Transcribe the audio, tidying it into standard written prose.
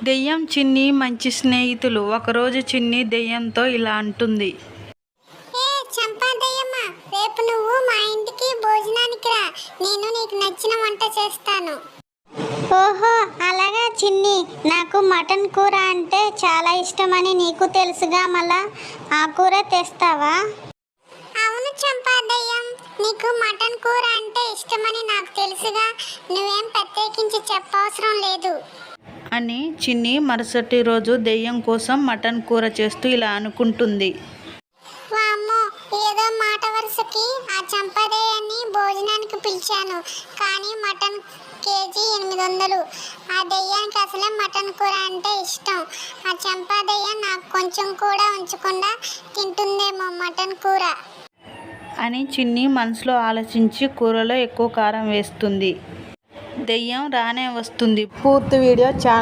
దెయ్యం చిన్ని మంచి స్నేహితులు. ఒకరోజు చిన్ని దెయ్యంతో ఇలా అంటుంది. ఏ చంపా దెయ్యమ్మా, రేపు నువ్వు మా ఇంటికి భోజనానికి రా. నేను నీకు నచ్చిన వంట చేస్తాను. ఓహో అలాగా చిన్ని, నాకు మటన్ కూర అంటే చాలా ఇష్టమని నీకు తెలుసుగా, మళ్ళా ఆ కూర తెస్తావా? అవును చంపా దెయ్యం, నీకు మటన్ కూర అంటే ఇష్టమని నాకు తెలుసుగా, నువ్వేం ప్రత్యేకించి చెప్పవసరం లేదు అని చిన్ని మరుసటి రోజు దెయ్యం కోసం మటన్ కూర చేస్తూ ఇలా అనుకుంటుంది. వామ్మో, ఏదో మాట వరుసకి ఆ చంపా దెయ్యాన్ని భోజనానికి పిలిచాను, కానీ మటన్ కేజీ 800. ఆ దెయ్యానికి అసలే మటన్ కూర అంటే ఇష్టం. ఆ చంపా దెయ్యం నాకు కొంచెం కూడా ఉంచకుండా తింటుందేమో మటన్ కూర అని చిన్ని మనసులో ఆలోచించి కూరలో ఎక్కువ కారం వేస్తుంది. దెయ్యం రానే వస్తుంది. పూర్తి వీడియో ఛానల్